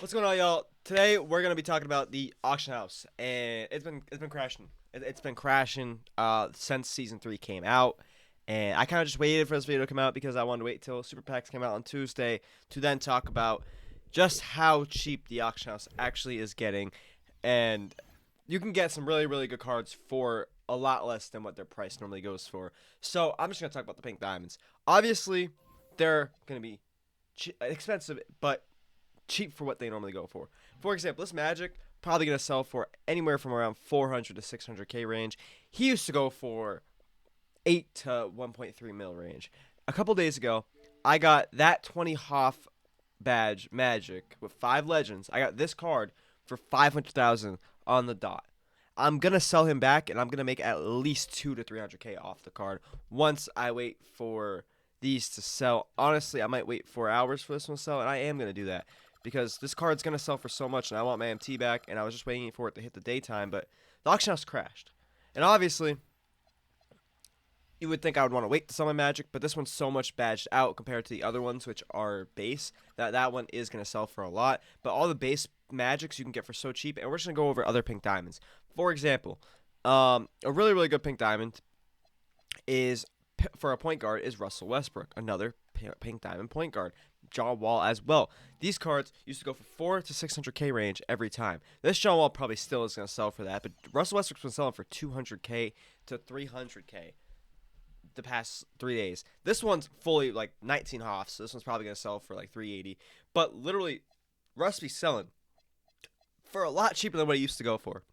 What's going on, y'all? Today we're gonna be talking about the auction house, and it's been crashing. It's been crashing since season 3 came out, and I kind of just waited for this video to come out because I wanted to wait till Super Packs came out on Tuesday to then talk about just how cheap the auction house actually is getting, and you can get some really good cards for a lot less than what their price normally goes for. So I'm just gonna talk about the pink diamonds. Obviously, they're gonna be expensive, but cheap for what they normally go for. For example, this Magic probably gonna sell for anywhere from around 400 to 600k range. He used to go for 8 to 1.3 mil range. A couple days ago, I got that 20 Hoff badge Magic with 5 legends. I got this card for 500,000 on the dot. I'm gonna sell him back, and I'm gonna make at least 2 to 300k off the card once I wait for these to sell. Honestly, I might wait 4 hours for this one to sell, and I am gonna do that because this card's going to sell for so much, and I want my MT back, and I was just waiting for it to hit the daytime, but the auction house crashed. And obviously, you would think I would want to wait to sell my Magic, but this one's so much badged out compared to the other ones, which are base, that one is going to sell for a lot. But all the base Magics you can get for so cheap, and we're just going to go over other pink diamonds. For example, a really good pink diamond is, for a point guard, is Russell Westbrook, another pink diamond point guard. John Wall as well. These cards used to go for 4 to 600k range every time. This John Wall probably still is going to sell for that, but Russell Westbrook's been selling for 200k to 300k the past 3 days. This one's fully like 19 Hoffs, so this one's probably going to sell for like 380. But literally, Russ be selling for a lot cheaper than what he used to go for.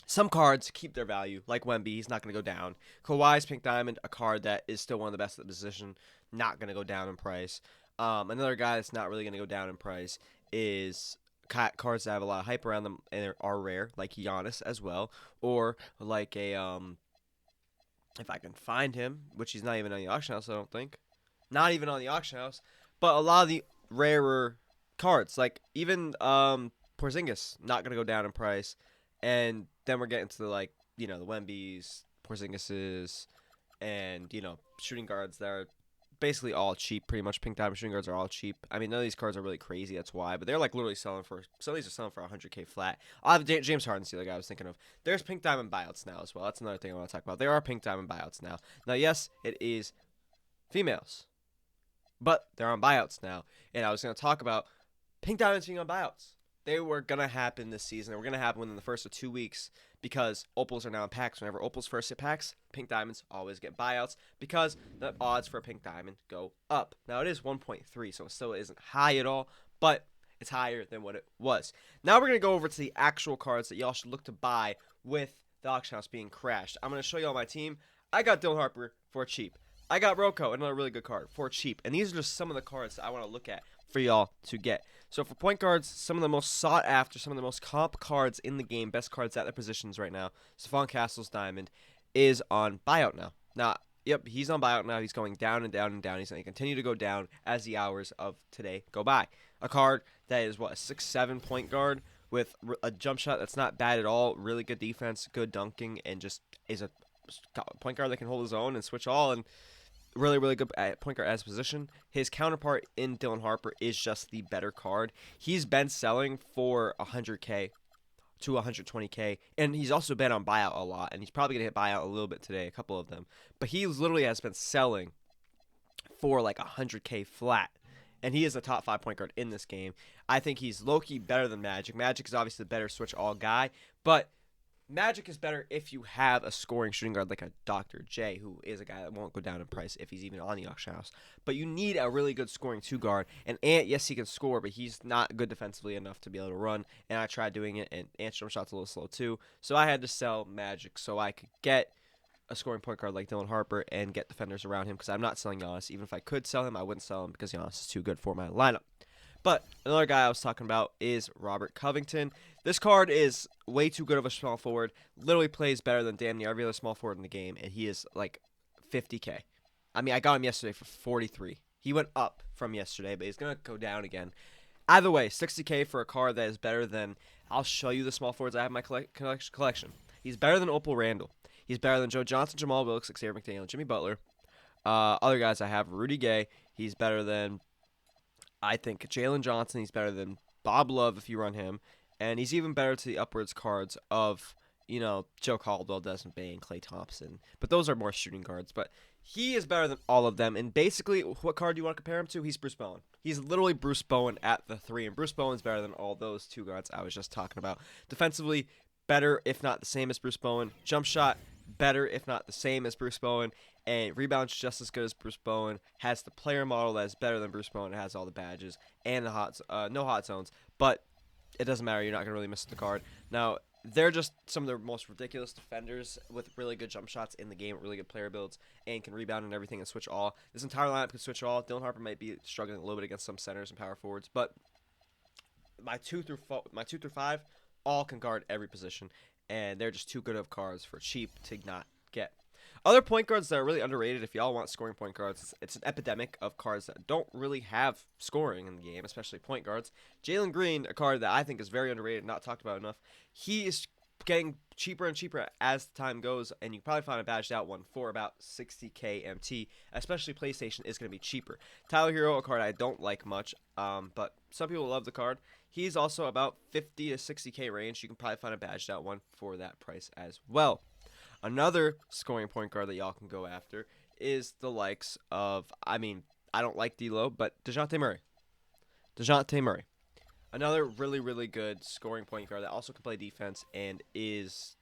Some cards keep their value, like Wemby, he's not going to go down. Kawhi's pink diamond, a card that is still one of the best at the position, not going to go down in price. Another guy that's not really going to go down in price is cards that have a lot of hype around them and are rare, like Giannis as well, or like a if I can find him, which he's not even on the auction house, I don't think, not even on the auction house, but a lot of the rarer cards, like even Porzingis, not going to go down in price, and then we're getting to the the Wembys, Porzingises, and shooting guards that are basically all cheap. Pretty much pink diamond shooting guards are all cheap. I mean, none of these cards are really crazy, that's why, but they're like literally selling for, some of these are selling for 100k flat. I'll have James Harden's the other guy I was thinking of. There's pink diamond buyouts now as well. That's another thing I want to talk about. There are pink diamond buyouts now. Now, yes, it is females, but they're on buyouts now, and I was going to talk about pink diamonds being on buyouts. They were going to happen this season. They were going to happen within the first 2 weeks because opals are now in packs. Whenever opals first hit packs, pink diamonds always get buyouts because the odds for a pink diamond go up. Now, it is 1.3, so it still isn't high at all, but it's higher than what it was. Now, we're going to go over to the actual cards that y'all should look to buy with the auction house being crashed. I'm going to show y'all my team. I got Dylan Harper for cheap. I got Rocco, another really good card, for cheap. And these are just some of the cards that I want to look at for y'all to get. So for point guards, some of the most sought after, some of the most comp cards in the game, best cards at their positions right now, Stephon Castle's diamond is on buyout now. Now, yep, he's on buyout now. He's going down and down and down. He's going to continue to go down as the hours of today go by. A card that is, what, a 6'7" point guard with a jump shot that's not bad at all, really good defense, good dunking, and just is a point guard that can hold his own and switch all, and really good at point guard as position. His counterpart in Dylan Harper is just the better card. He's been selling for 100k to 120k, and he's also been on buyout a lot, and he's probably gonna hit buyout a little bit today, a couple of them. But he literally has been selling for like 100k flat, and he is a top 5 point guard in this game. I think he's low-key better than Magic. Magic is obviously the better switch all guy, but Magic is better if you have a scoring shooting guard like a Dr. J, who is a guy that won't go down in price if he's even on the auction house. But you need a really good scoring 2 guard. And Ant, yes, he can score, but he's not good defensively enough to be able to run. And I tried doing it, and Ant's jump shot's a little slow too. So I had to sell Magic so I could get a scoring point guard like Dylan Harper and get defenders around him, because I'm not selling Giannis. Even if I could sell him, I wouldn't sell him because Giannis is too good for my lineup. But another guy I was talking about is Robert Covington. This card is way too good of a small forward. Literally plays better than damn near every other small forward in the game, and he is like 50k. I mean, I got him yesterday for 43. He went up from yesterday, but he's going to go down again. Either way, 60k for a card that is better than, I'll show you the small forwards I have in my collection. He's better than Opal Randall. He's better than Joe Johnson, Jamal Wilkes, Xavier McDaniel, Jimmy Butler. Other guys I have, Rudy Gay. He's better than, I think, Jalen Johnson. He's better than Bob Love if you run him, and he's even better to the upwards cards of Joe Caldwell, Desmond Bay, and Klay Thompson. But those are more shooting guards. But he is better than all of them. And basically, what card do you want to compare him to? He's Bruce Bowen. He's literally Bruce Bowen at the 3, and Bruce Bowen's better than all those 2 guards I was just talking about. Defensively, better if not the same as Bruce Bowen. Jump shot, better if not the same as Bruce Bowen. And rebounds just as good as Bruce Bowen. Has the player model that is better than Bruce Bowen. It has all the badges and the no hot zones. But it doesn't matter. You're not going to really miss the card. Now, they're just some of the most ridiculous defenders with really good jump shots in the game, really good player builds, and can rebound and everything and switch all. This entire lineup can switch all. Dylan Harper might be struggling a little bit against some centers and power forwards, but my 2 through 5 all can guard every position, and they're just too good of cards for cheap to not get. Other point guards that are really underrated, if y'all want scoring point guards, it's an epidemic of cards that don't really have scoring in the game, especially point guards. Jalen Green, a card that I think is very underrated, not talked about enough. He is getting cheaper and cheaper as the time goes, and you can probably find a badged out one for about 60k MT, especially PlayStation is going to be cheaper. Tyler Hero, a card I don't like much, but some people love the card. He's also about 50 to 60k range. You can probably find a badged out one for that price as well. Another scoring point guard that y'all can go after is the likes of, I don't like D'Lo, but DeJounte Murray. DeJounte Murray. Another really, really good scoring point guard that also can play defense and is,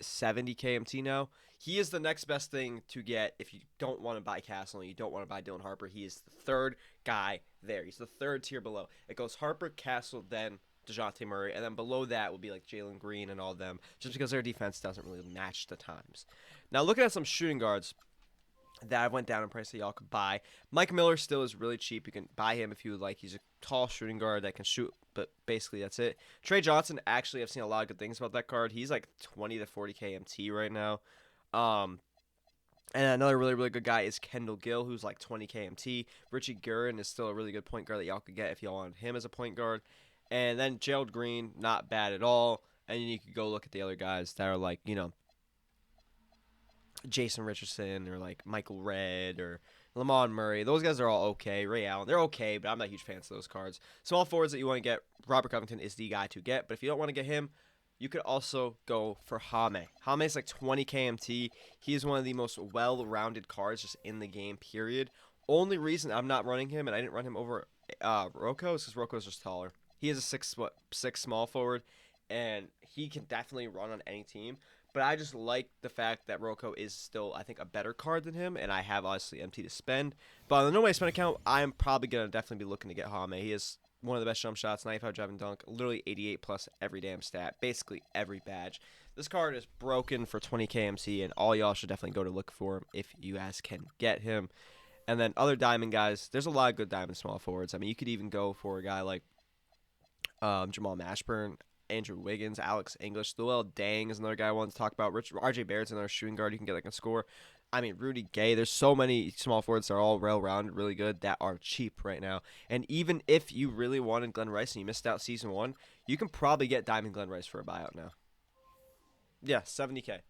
70 KMT now? He is the next best thing to get if you don't want to buy Castle and you don't want to buy Dylan Harper. He is the 3rd guy there. He's the 3rd tier below. It goes Harper, Castle, then DeJounte Murray, and then below that will be like Jalen Green and all of them, just because their defense doesn't really match the times. Now, looking at some shooting guards that I went down in price that y'all could buy, Mike Miller still is really cheap. You can buy him if you would like. He's a tall shooting guard that can shoot, but basically that's it. Trey Johnson, actually, I've seen a lot of good things about that card. He's like 20 to 40k MT right now. And another really, really good guy is Kendall Gill, who's like 20k MT. Richie Guerin is still a really good point guard that y'all could get if y'all want him as a point guard. And then Gerald Green, not bad at all. And you could go look at the other guys that are like, Jason Richardson or like Michael Redd or Lamont Murray. Those guys are all okay. Ray Allen, they're okay, but I'm not huge fans of those cards. Small forwards that you want to get, Robert Covington is the guy to get. But if you don't want to get him, you could also go for Jaime. Jaime is like 20 KMT. He is one of the most well-rounded cards just in the game, period. Only reason I'm not running him, and I didn't run him over Rocco, is because Rocco's just taller. He is a 6'6" small forward, and he can definitely run on any team. But I just like the fact that Rocco is still, I think, a better card than him, and I have obviously MT to spend. But on the no way spend account, I'm probably going to definitely be looking to get Jaime. He is one of the best jump shots, 95 drive and dunk, literally 88 plus every damn stat, basically every badge. This card is broken for 20 KMC, and all y'all should definitely go to look for him if you guys can get him. And then other diamond guys, there's a lot of good diamond small forwards. I mean, you could even go for a guy like Jamal Mashburn, Andrew Wiggins, Alex English, Llewellyn Dang is another guy I wanted to talk about. RJ Barrett's another shooting guard you can get that can score. I mean, Rudy Gay. There's so many small forwards that are all well-rounded, really good, that are cheap right now. And even if you really wanted Glenn Rice and you missed out season 1, you can probably get Diamond Glenn Rice for a buyout now. Yeah, 70k.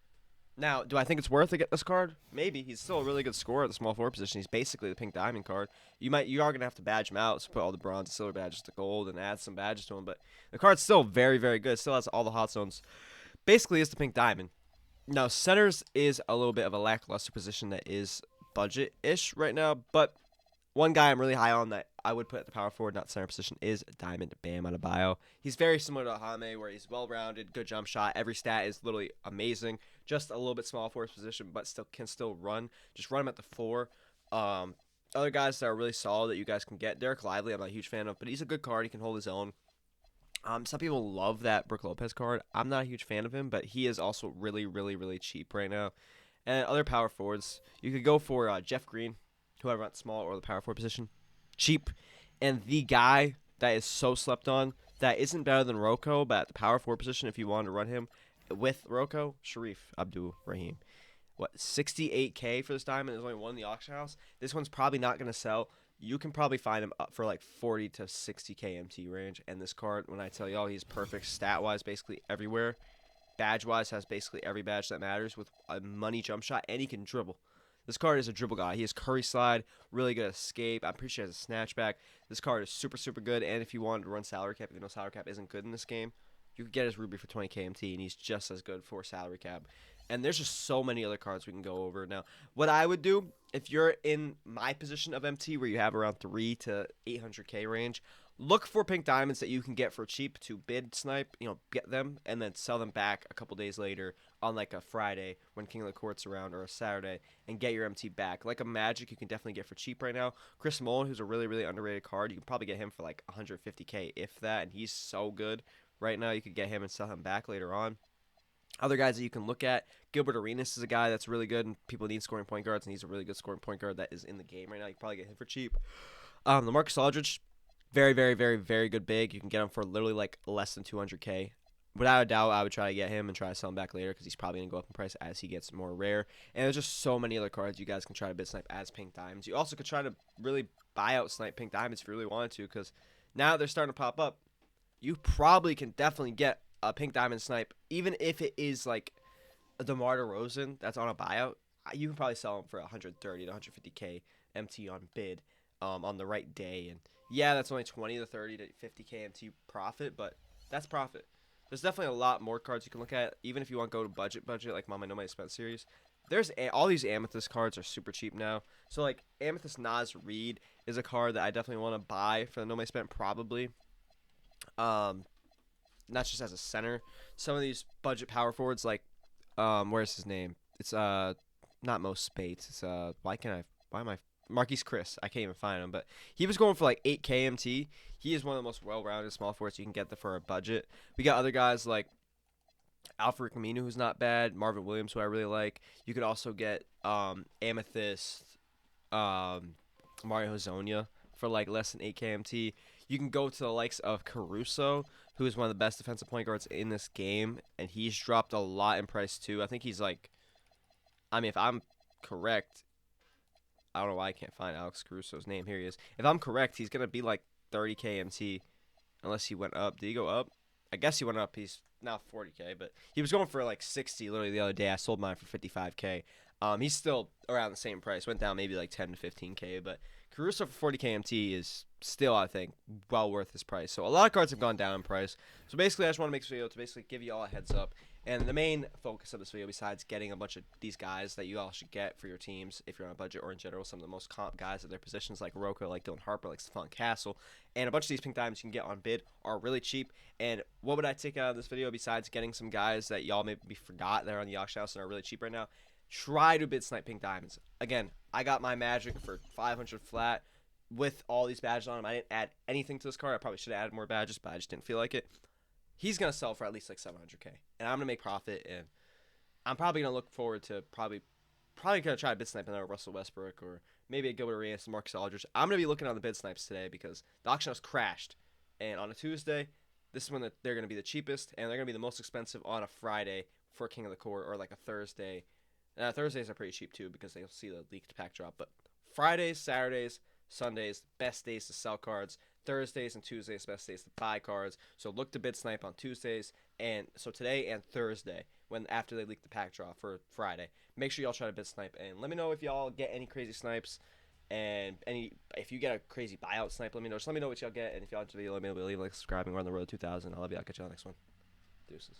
Now, do I think it's worth to get this card? Maybe. He's still a really good scorer at the small forward position. He's basically the pink diamond card. You are going to have to badge him out, so put all the bronze and silver badges to gold and add some badges to him. But the card's still very, very good. It still has all the hot zones. Basically, it's the pink diamond. Now, centers is a little bit of a lackluster position that is budget-ish right now. But one guy I'm really high on that I would put at the power forward, not center position, is Diamond Bam Adebayo. He's very similar to Jaime, where he's well-rounded, good jump shot. Every stat is literally amazing. Just a little bit small forward position, but can still run. Just run him at the 4. Other guys that are really solid that you guys can get, Derek Lively, I'm not a huge fan of, but he's a good card. He can hold his own. Some people love that Brook Lopez card. I'm not a huge fan of him, but he is also really, really, really cheap right now. And other power forwards, you could go for Jeff Green, whoever at small or the power forward position. Cheap. And the guy that is so slept on, that isn't better than Rocco, but at the power forward position, if you wanted to run him with Rocco, Sharif Abdul-Rahim. 68k for this diamond? There's only one in the auction house. This one's probably not going to sell. You can probably find him up for like 40 to 60k MT range. And this card, when I tell y'all, he's perfect stat-wise basically everywhere. Badge-wise, has basically every badge that matters with a money jump shot, and he can dribble. This card is a dribble guy. He has Curry Slide, really good escape. I'm pretty sure he has a snatchback. This card is super, super good. And if you wanted to run salary cap, even though salary cap isn't good in this game, you could get his Ruby for 20 KMT, and he's just as good for salary cap. And there's just so many other cards we can go over. Now, what I would do, if you're in my position of MT, where you have around 3 to 800K range, look for pink diamonds that you can get for cheap to bid snipe, get them, and then sell them back a couple days later on like a Friday when King of the Court's around, or a Saturday, and get your MT back. Like a Magic you can definitely get for cheap right now. Chris Mullen, who's a really, really underrated card, you can probably get him for like 150K, if that, and he's so good right now. You could get him and sell him back later on. Other guys that you can look at, Gilbert Arenas is a guy that's really good, and people need scoring point guards, and he's a really good scoring point guard that is in the game right now. You can probably get him for cheap. LaMarcus Aldridge, very, very, very, very good big. You can get him for literally like less than 200K. Without a doubt, I would try to get him and try to sell him back later because he's probably going to go up in price as he gets more rare. And there's just so many other cards you guys can try to bid snipe as pink diamonds. You also could try to really buy out snipe pink diamonds if you really wanted to, because now they're starting to pop up. You probably can definitely get a pink diamond snipe, even if it is like a DeMar DeRozan that's on a buyout. You can probably sell him for 130 to 150K MT on bid on the right day. And yeah, that's only 20 to 30 to 50K MT profit, but that's profit. There's definitely a lot more cards you can look at, even if you want to go to budget like Mama No My Spent series. There's all these Amethyst cards are super cheap now. So like Amethyst Nas Reed is a card that I definitely want to buy for the No My Spent probably. Not just as a center. Some of these budget power forwards, like where's his name? It's not Mo Spates. It's Marquise Chris. I can't even find him, but he was going for like 8K MT. He is one of the most well-rounded small forwards you can get for a budget. We got other guys like Alfred Camino, who's not bad. Marvin Williams, who I really like. You could also get Amethyst, Mario Hezonja for like less than 8K MT. You can go to the likes of Caruso, who is one of the best defensive point guards in this game, and he's dropped a lot in price too. I think he's like, if I'm correct, I don't know why I can't find Alex Caruso's name. Here he is. If I'm correct, he's going to be like 30K MT unless he went up. Did he go up? I guess he went up. He's now 40K, but he was going for like 60 literally the other day. I sold mine for 55K. He's still around the same price. Went down maybe like 10 to 15K, but Caruso for 40K MT is still, I think, well worth his price. So a lot of cards have gone down in price. So basically, I just want to make this video to basically give you all a heads up. And the main focus of this video, besides getting a bunch of these guys that you all should get for your teams if you're on a budget, or in general, some of the most comp guys at their positions like Rocco, like Dylan Harper, like Stephon Castle, and a bunch of these pink diamonds you can get on bid are really cheap. And what would I take out of this video besides getting some guys that y'all maybe forgot that are on the auction house and are really cheap right now? Try to bid snipe pink diamonds. Again, I got my Magic for 500 flat with all these badges on him. I didn't add anything to this card. I probably should have added more badges, but I just didn't feel like it. He's going to sell for at least like 700K, and I'm going to make profit, and I'm probably going to look forward to probably going to try to bid snipe another Russell Westbrook, or maybe a Gilbert Arenas and Marcus Aldridge. I'm going to be looking on the bid snipes today because the auction house crashed, and on a Tuesday, this is when they're going to be the cheapest, and they're going to be the most expensive on a Friday for King of the Court, or like a Thursday. Thursdays are pretty cheap too because they'll see the leaked pack drop, but Fridays, Saturdays, Sundays, best days to sell cards. Thursdays and Tuesdays, best days to buy cards. So look to bid snipe on Tuesdays, and so today and Thursday, after they leak the pack draw for Friday. Make sure y'all try to bid snipe, and let me know if y'all get any crazy snipes, and if you get a crazy buyout snipe, let me know. Just let me know what y'all get, and if y'all enjoy the video, let me know. Leave a like, subscribing. We're on the road to 2,000. I love you. I'll catch you on the next one. Deuces.